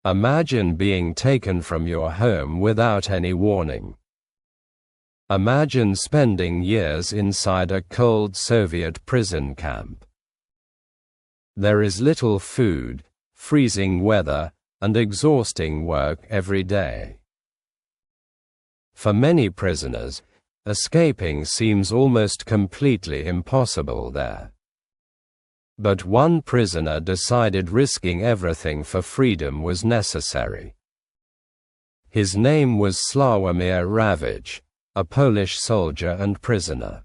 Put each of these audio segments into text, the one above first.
Imagine being taken from your home without any warning. Imagine spending years inside a cold Soviet prison camp. There is little food, freezing weather, and exhausting work every day. For many prisoners, escaping seems almost completely impossible there. But one prisoner decided risking everything for freedom was necessary. His name was Sławomir Rawicz, a Polish soldier and prisoner.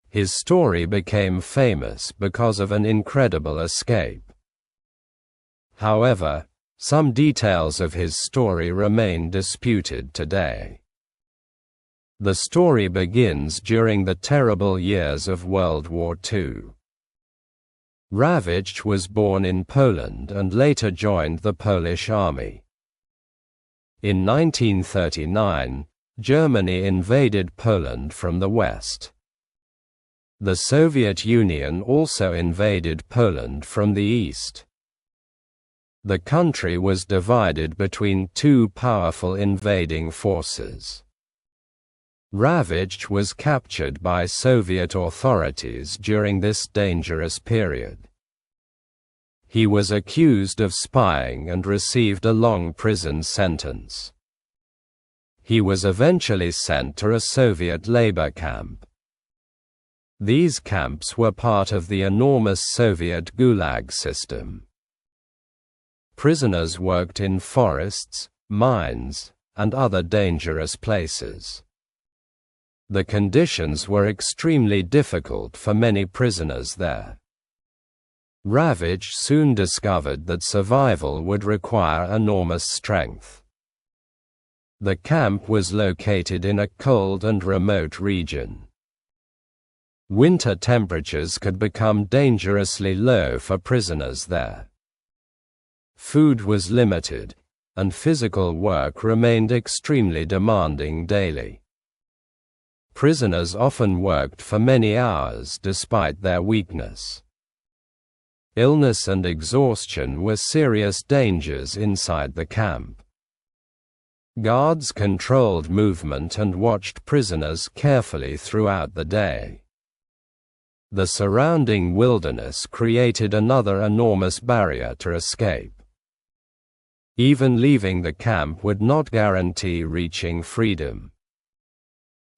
His story became famous because of an incredible escape. However, some details of his story remain disputed today. The story begins during the terrible years of World War II. Rawicz was born in Poland and later joined the Polish army. In 1939, Germany invaded Poland from the west. The Soviet Union also invaded Poland from the east. The country was divided between two powerful invading forces. Rawicz was captured by Soviet authorities during this dangerous period. He was accused of spying and received a long prison sentence. He was eventually sent to a Soviet labor camp. These camps were part of the enormous Soviet Gulag system. Prisoners worked in forests, mines, and other dangerous places. The conditions were extremely difficult for many prisoners there. Rawicz soon discovered that survival would require enormous strength. The camp was located in a cold and remote region. Winter temperatures could become dangerously low for prisoners there. Food was limited, and physical work remained extremely demanding daily. Prisoners often worked for many hours despite their weakness. Illness and exhaustion were serious dangers inside the camp. Guards controlled movement and watched prisoners carefully throughout the day. The surrounding wilderness created another enormous barrier to escape. Even leaving the camp would not guarantee reaching freedom.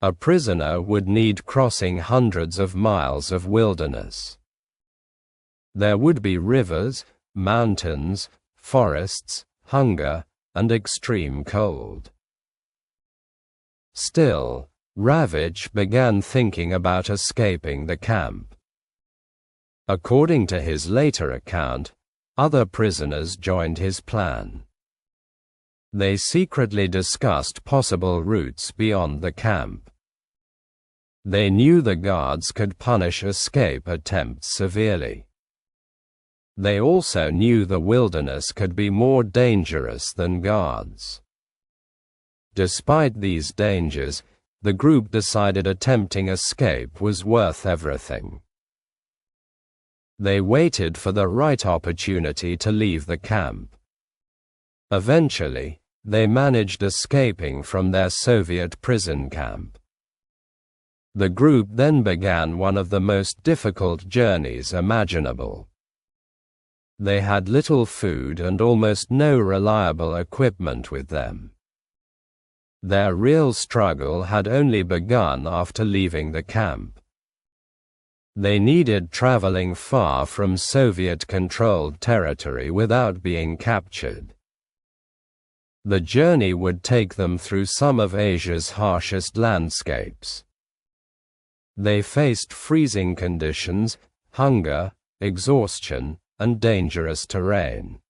A prisoner would need crossing hundreds of miles of wilderness. There would be rivers, mountains, forests, hunger, and extreme cold. Still, Rawicz began thinking about escaping the camp. According to his later account, other prisoners joined his plan. They secretly discussed possible routes beyond the camp. They knew the guards could punish escape attempts severely. They also knew the wilderness could be more dangerous than guards. Despite these dangers, the group decided attempting escape was worth everything. They waited for the right opportunity to leave the camp. Eventually, they managed escaping from their Soviet prison camp. The group then began one of the most difficult journeys imaginable. They had little food and almost no reliable equipment with them. Their real struggle had only begun after leaving the camp. They needed traveling far from Soviet-controlled territory without being captured. The journey would take them through some of Asia's harshest landscapes. They faced freezing conditions, hunger, exhaustion, and dangerous terrain.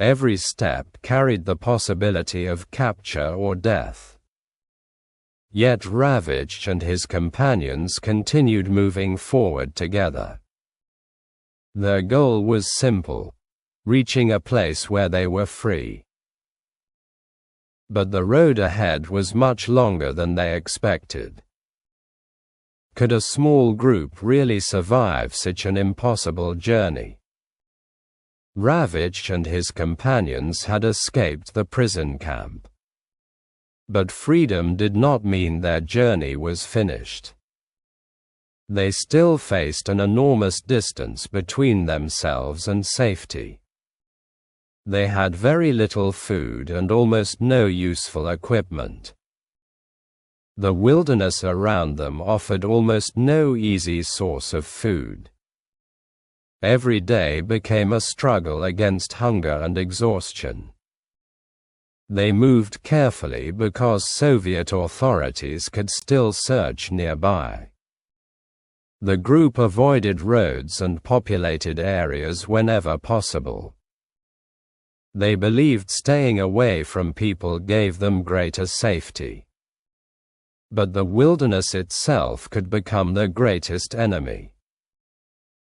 Every step carried the possibility of capture or death. Yet Rawicz and his companions continued moving forward together. Their goal was simple: reaching a place where they were free. But the road ahead was much longer than they expected. Could a small group really survive such an impossible journey? Rawicz and his companions had escaped the prison camp. But freedom did not mean their journey was finished. They still faced an enormous distance between themselves and safety. They had very little food and almost no useful equipment. The wilderness around them offered almost no easy source of food. Every day became a struggle against hunger and exhaustion. They moved carefully because Soviet authorities could still search nearby. The group avoided roads and populated areas whenever possible. They believed staying away from people gave them greater safety. But the wilderness itself could become their greatest enemy.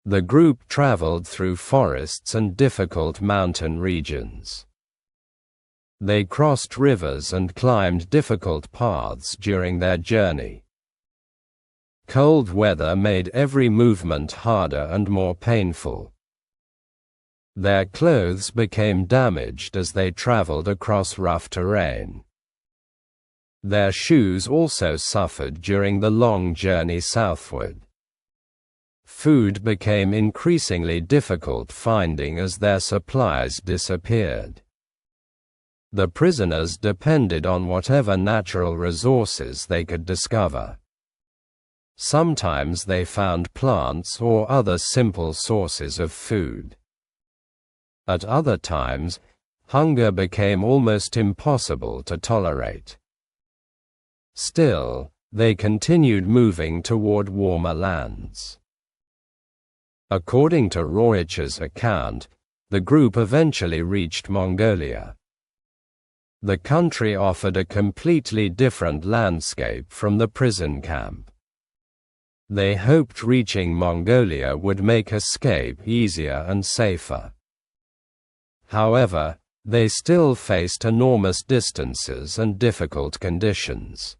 The group traveled through forests and difficult mountain regions. They crossed rivers and climbed difficult paths during their journey. Cold weather made every movement harder and more painful. Their clothes became damaged as they traveled across rough terrain. Their shoes also suffered during the long journey southward. Food became increasingly difficult finding as their supplies disappeared. The prisoners depended on whatever natural resources they could discover. Sometimes they found plants or other simple sources of food. At other times, hunger became almost impossible to tolerate. Still, they continued moving toward warmer lands. According to Rawicz's account, the group eventually reached Mongolia. The country offered a completely different landscape from the prison camp. They hoped reaching Mongolia would make escape easier and safer. However, they still faced enormous distances and difficult conditions.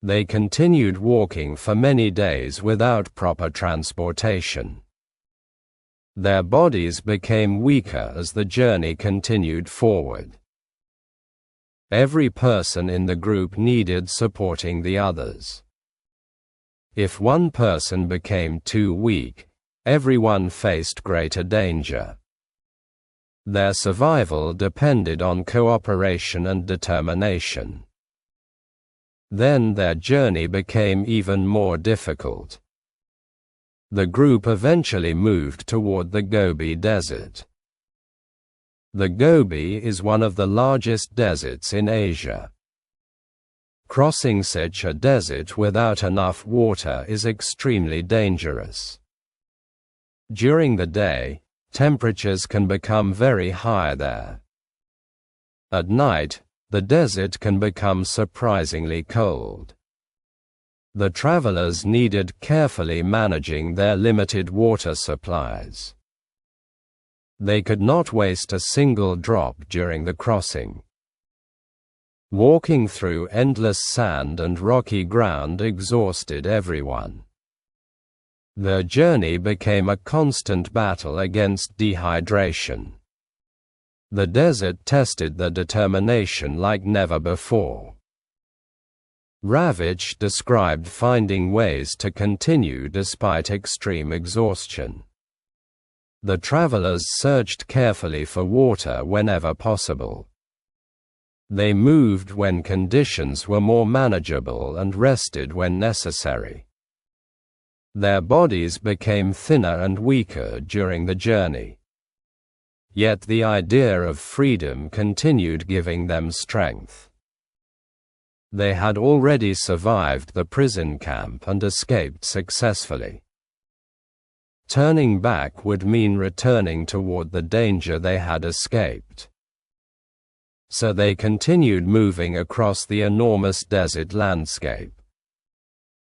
They continued walking for many days without proper transportation. Their bodies became weaker as the journey continued forward. Every person in the group needed supporting the others. If one person became too weak, everyone faced greater danger. Their survival depended on cooperation and determination. Then their journey became even more difficult. The group eventually moved toward the Gobi Desert. The Gobi is one of the largest deserts in Asia. Crossing such a desert without enough water is extremely dangerous. During the day, temperatures can become very high there. At night, the desert can become surprisingly cold. The travelers needed carefully managing their limited water supplies. They could not waste a single drop during the crossing. Walking through endless sand and rocky ground exhausted everyone. Their journey became a constant battle against dehydration. The desert tested their determination like never before. Rawicz described finding ways to continue despite extreme exhaustion. The travelers searched carefully for water whenever possible. They moved when conditions were more manageable and rested when necessary. Their bodies became thinner and weaker during the journey. Yet the idea of freedom continued giving them strength. They had already survived the prison camp and escaped successfully. Turning back would mean returning toward the danger they had escaped. So they continued moving across the enormous desert landscape.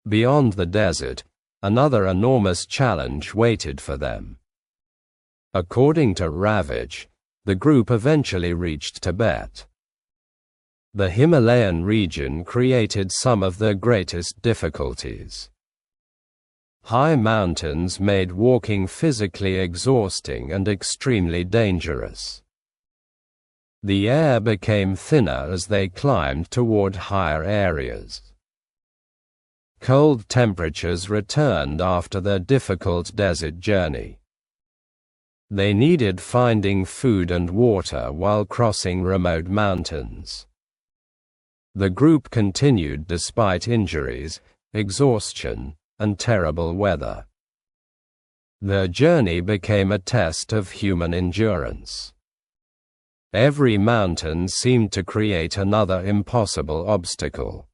Beyond the desert, another enormous challenge waited for them. According to Rawicz, the group eventually reached Tibet. The Himalayan region created some of their greatest difficulties. High mountains made walking physically exhausting and extremely dangerous. The air became thinner as they climbed toward higher areas. Cold temperatures returned after their difficult desert journey. They needed finding food and water while crossing remote mountains. The group continued despite injuries, exhaustion, and terrible weather. Their journey became a test of human endurance. Every mountain seemed to create another impossible obstacle.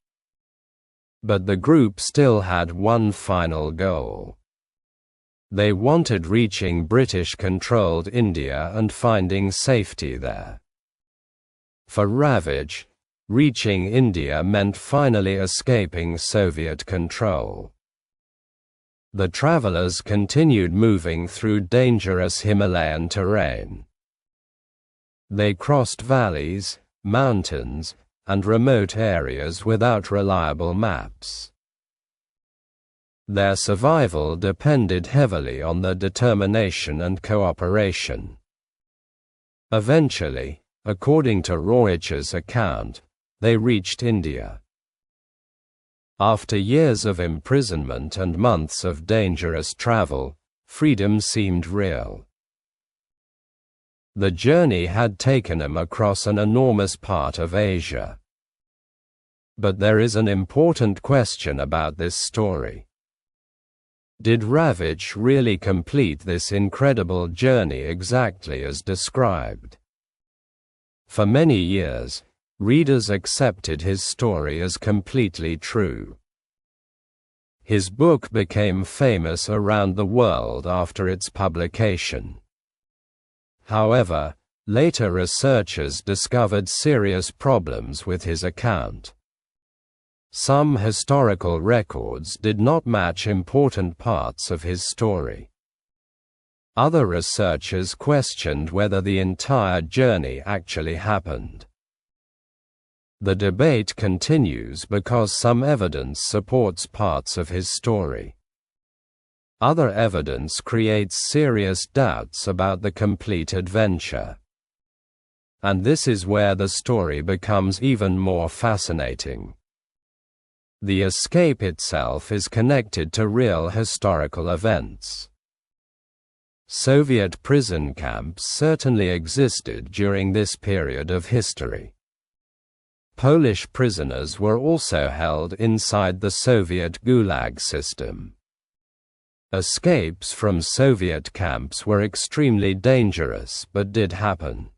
But the group still had one final goal. They wanted reaching British-controlled India and finding safety there. For Rawicz, reaching India meant finally escaping Soviet control. The travelers continued moving through dangerous Himalayan terrain. They crossed valleys, mountains, and remote areas without reliable maps. Their survival depended heavily on their determination and cooperation. Eventually, according to Rawicz's account, they reached India. After years of imprisonment and months of dangerous travel, freedom seemed real. The journey had taken them across an enormous part of Asia. But there is an important question about this story. Did Rawicz really complete this incredible journey exactly as described? For many years, readers accepted his story as completely true. His book became famous around the world after its publication. However, later researchers discovered serious problems with his account. Some historical records did not match important parts of his story. Other researchers questioned whether the entire journey actually happened. The debate continues because some evidence supports parts of his story. Other evidence creates serious doubts about the complete adventure. And this is where the story becomes even more fascinating. The escape itself is connected to real historical events. Soviet prison camps certainly existed during this period of history. Polish prisoners were also held inside the Soviet Gulag system. Escapes from Soviet camps were extremely dangerous but did happen.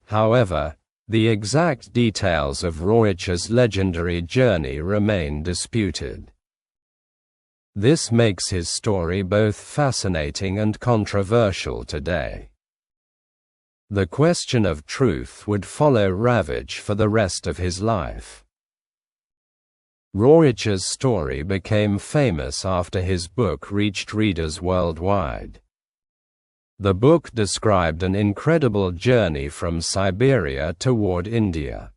However, the exact details of Rawicz's legendary journey remain disputed. This makes his story both fascinating and controversial today. The question of truth would follow Rawicz for the rest of his life. Rawicz's story became famous after his book reached readers worldwide. The book described an incredible journey from Siberia toward India.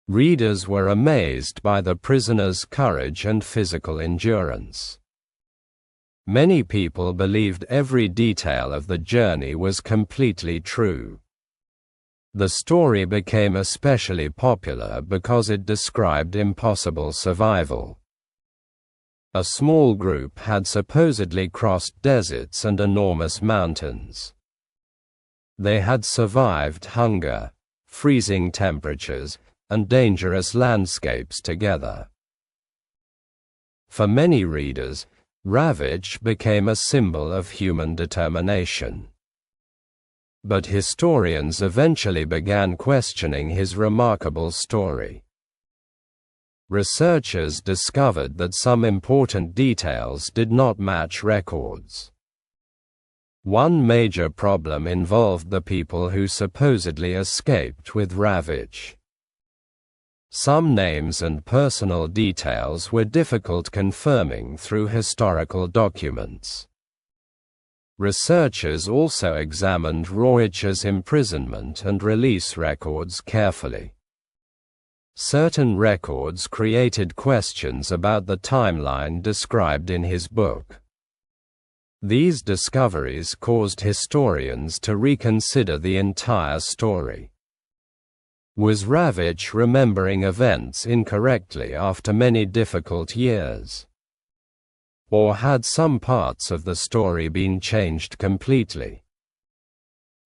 Readers were amazed by the prisoner's courage and physical endurance. Many people believed every detail of the journey was completely true. The story became especially popular because it described impossible survival. A small group had supposedly crossed deserts and enormous mountains. They had survived hunger, freezing temperatures, and dangerous landscapes together. For many readers, Rawicz became a symbol of human determination. But historians eventually began questioning his remarkable story. Researchers discovered that some important details did not match records. One major problem involved the people who supposedly escaped with Rawicz. Some names and personal details were difficult confirming through historical documents. Researchers also examined Rawicz's imprisonment and release records carefully. Certain records created questions about the timeline described in his book. These discoveries caused historians to reconsider the entire story. Was Rawicz remembering events incorrectly after many difficult years? Or had some parts of the story been changed completely?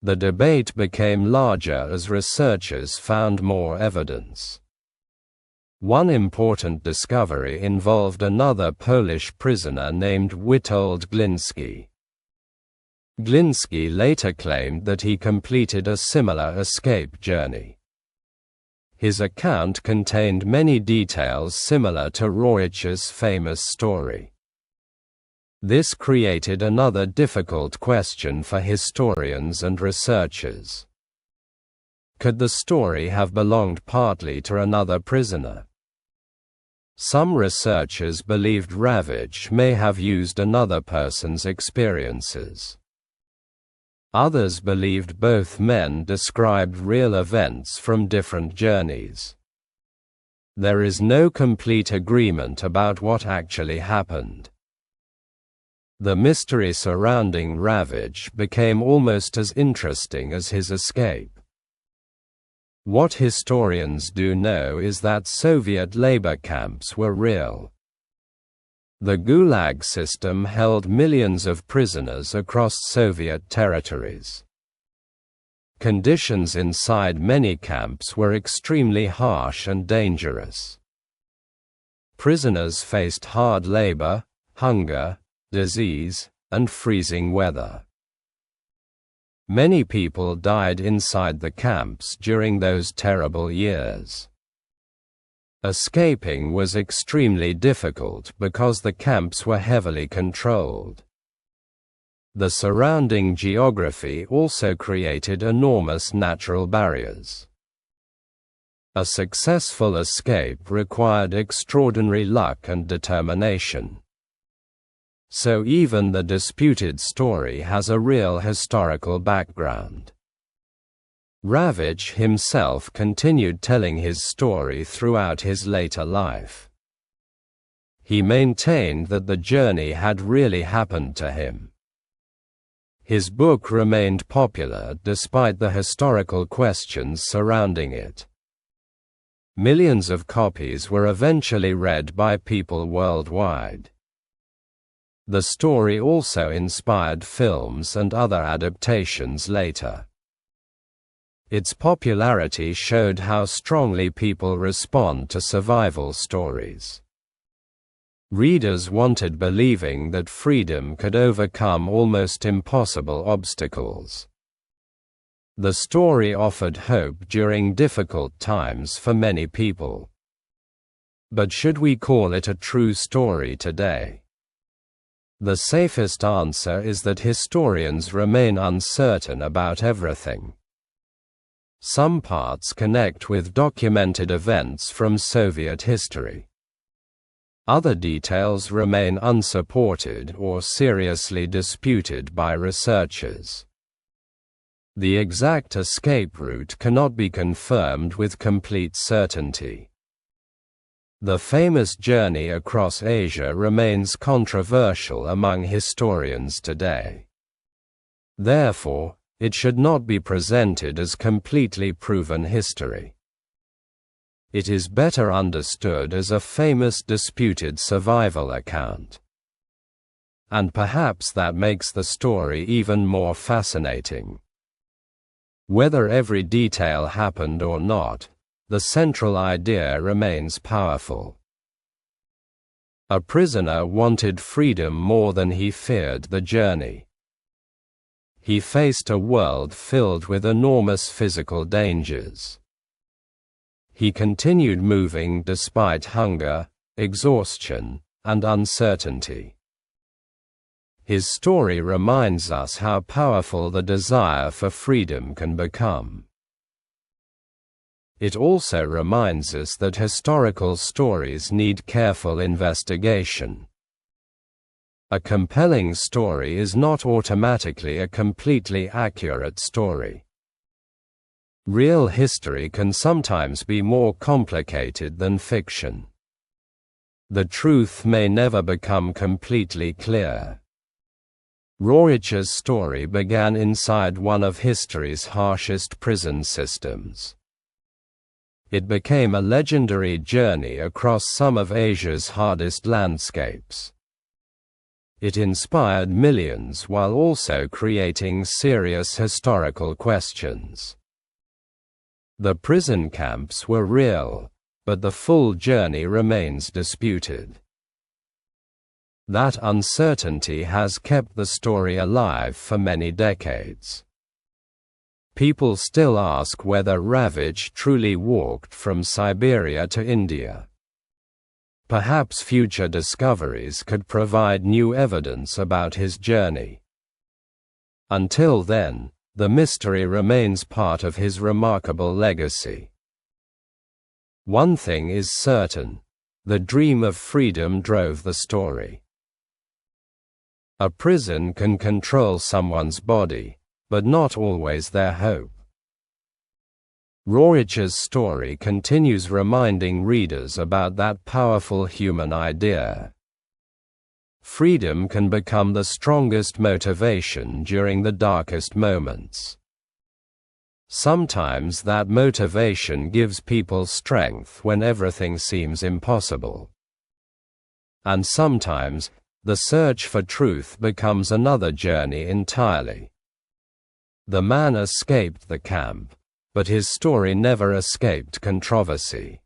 The debate became larger as researchers found more evidence. One important discovery involved another Polish prisoner named Witold Glinski. Glinski later claimed that he completed a similar escape journey. His account contained many details similar to Rawicz's famous story. This created another difficult question for historians and researchers. Could the story have belonged partly to another prisoner? Some researchers believed Rawicz may have used another person's experiences. Others believed both men described real events from different journeys. There is no complete agreement about what actually happened. The mystery surrounding Rawicz became almost as interesting as his escape. What historians do know is that Soviet labor camps were real. The Gulag system held millions of prisoners across Soviet territories. Conditions inside many camps were extremely harsh and dangerous. Prisoners faced hard labor, hunger, disease, and freezing weather. Many people died inside the camps during those terrible years. Escaping was extremely difficult because the camps were heavily controlled. The surrounding geography also created enormous natural barriers. A successful escape required extraordinary luck and determination. So even the disputed story has a real historical background. Rawicz himself continued telling his story throughout his later life. He maintained that the journey had really happened to him. His book remained popular despite the historical questions surrounding it. Millions of copies were eventually read by people worldwide. The story also inspired films and other adaptations later. Its popularity showed how strongly people respond to survival stories. Readers wanted believing that freedom could overcome almost impossible obstacles. The story offered hope during difficult times for many people. But should we call it a true story today? The safest answer is that historians remain uncertain about everything. Some parts connect with documented events from Soviet history. Other details remain unsupported or seriously disputed by researchers. The exact escape route cannot be confirmed with complete certainty. The famous journey across Asia remains controversial among historians today. Therefore, it should not be presented as completely proven history. It is better understood as a famous disputed survival account. And perhaps that makes the story even more fascinating. Whether every detail happened or not, the central idea remains powerful. A prisoner wanted freedom more than he feared the journey. He faced a world filled with enormous physical dangers. He continued moving despite hunger, exhaustion, and uncertainty. His story reminds us how powerful the desire for freedom can become. It also reminds us that historical stories need careful investigation. A compelling story is not automatically a completely accurate story. Real history can sometimes be more complicated than fiction. The truth may never become completely clear. Rawicz's story began inside one of history's harshest prison systems. It became a legendary journey across some of Asia's hardest landscapes. It inspired millions while also creating serious historical questions. The prison camps were real, but the full journey remains disputed. That uncertainty has kept the story alive for many decades. People still ask whether Rawicz truly walked from Siberia to India. Perhaps future discoveries could provide new evidence about his journey. Until then, the mystery remains part of his remarkable legacy. One thing is certain: the dream of freedom drove the story. A prison can control someone's body, but not always their hope. Rawicz's story continues reminding readers about that powerful human idea. Freedom can become the strongest motivation during the darkest moments. Sometimes that motivation gives people strength when everything seems impossible. And sometimes, the search for truth becomes another journey entirely. The man escaped the camp, but his story never escaped controversy.